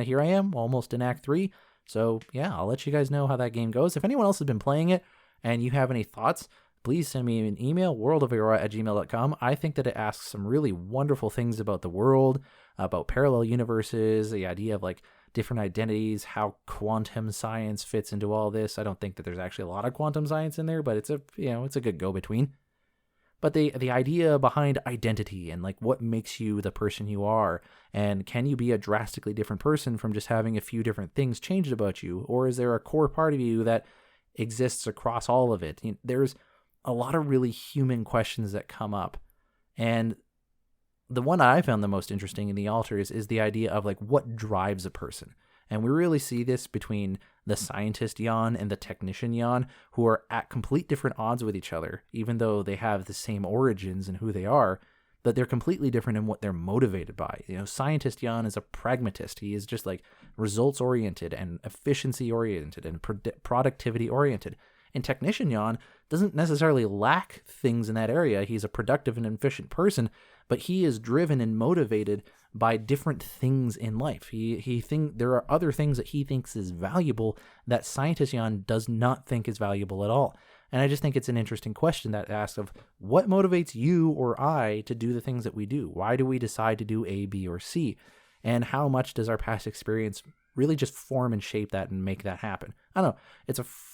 here I am, almost in Act 3, so yeah, I'll let you guys know how that game goes. If anyone else has been playing it and you have any thoughts, please send me an email, worldofeora@gmail.com. I think that it asks some really wonderful things about the world, about parallel universes, the idea of different identities, how quantum science fits into all this. I don't think that there's actually a lot of quantum science in there, but it's a good go-between. But the idea behind identity and what makes you the person you are, and can you be a drastically different person from just having a few different things changed about you, or is there a core part of you that exists across all of it? There's a lot of really human questions that come up. And the one I found the most interesting in the altars is the idea of like what drives a person. And we really see this between the scientist Jan and the technician Jan, who are at complete different odds with each other, even though they have the same origins and who they are, but they're completely different in what they're motivated by. You know, scientist Jan is a pragmatist. He is just like results oriented and efficiency oriented and productivity oriented. And technician Jan doesn't necessarily lack things in that area. He's a productive and efficient person, but he is driven and motivated by different things in life. There are other things that he thinks is valuable that scientist Jan does not think is valuable at all. And I just think it's an interesting question that asks of what motivates you or I to do the things that we do? Why do we decide to do A, B, or C? And how much does our past experience really just form and shape that and make that happen? I don't know.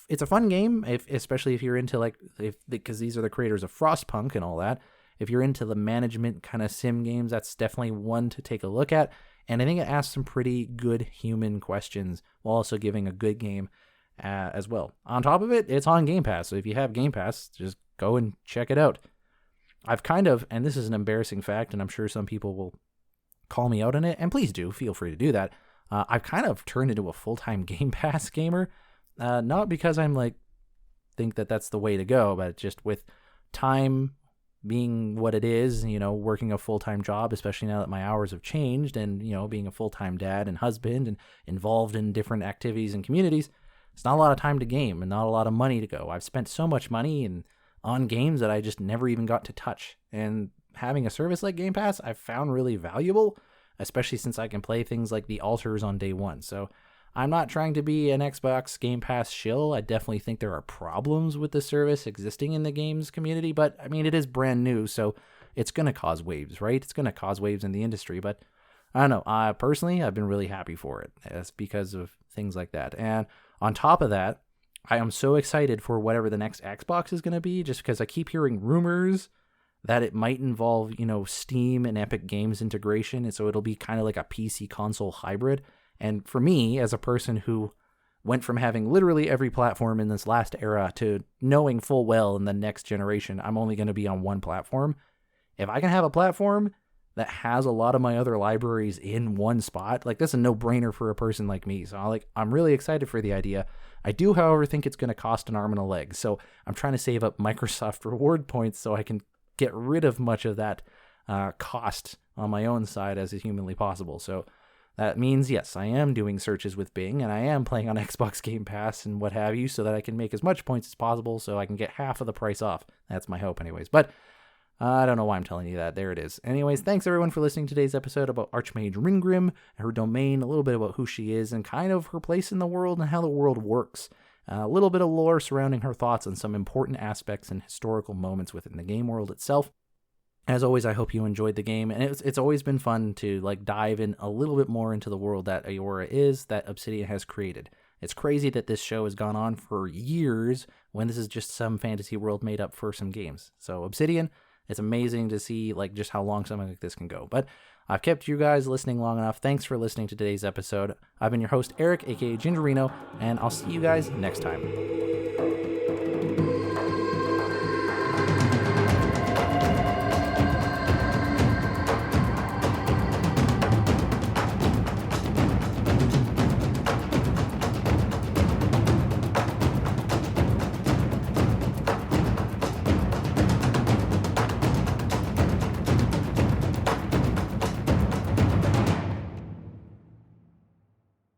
It's a fun game, especially if you're into because these are the creators of Frostpunk and all that. If you're into the management kind of sim games, that's definitely one to take a look at. And I think it asks some pretty good human questions while also giving a good game as well. On top of it, it's on Game Pass. So if you have Game Pass, just go and check it out. I've and this is an embarrassing fact, and I'm sure some people will call me out on it, and please do, feel free to do that. I've kind of turned into a full-time Game Pass gamer. Not because I'm think that that's the way to go, but just with time being what it is, working a full-time job, especially now that my hours have changed, and, being a full-time dad and husband and involved in different activities and communities, it's not a lot of time to game and not a lot of money to go. I've spent so much money on games that I just never even got to touch. And having a service like Game Pass, I've found really valuable, especially since I can play things like the altars on day one. So I'm not trying to be an Xbox Game Pass shill. I definitely think there are problems with the service existing in the games community, but I mean, it is brand new, so it's going to cause waves, right? It's going to cause waves in the industry, but I don't know. Personally, I've been really happy for it. It's because of things like that. And on top of that, I am so excited for whatever the next Xbox is going to be, just because I keep hearing rumors that it might involve, Steam and Epic Games integration, and so it'll be kind of like a PC console hybrid. And for me, as a person who went from having literally every platform in this last era to knowing full well in the next generation, I'm only going to be on one platform. If I can have a platform that has a lot of my other libraries in one spot, that's a no-brainer for a person like me. So I'm really excited for the idea. I do, however, think it's going to cost an arm and a leg. So I'm trying to save up Microsoft reward points so I can get rid of much of that cost on my own side as is humanly possible. So that means, yes, I am doing searches with Bing, and I am playing on Xbox Game Pass and what have you, so that I can make as much points as possible so I can get half of the price off. That's my hope anyways. But I don't know why I'm telling you that. There it is. Anyways, thanks everyone for listening to today's episode about Archmage Ryngrim, her domain, a little bit about who she is, and kind of her place in the world and how the world works. A little bit of lore surrounding her thoughts on some important aspects and historical moments within the game world itself. As always, I hope you enjoyed the game, and it's always been fun to dive in a little bit more into the world that Eora is, that Obsidian has created. It's crazy that this show has gone on for years when this is just some fantasy world made up for some games. So Obsidian, it's amazing to see just how long something like this can go. But I've kept you guys listening long enough. Thanks for listening to today's episode. I've been your host, Eric, aka Gingerino, and I'll see you guys next time.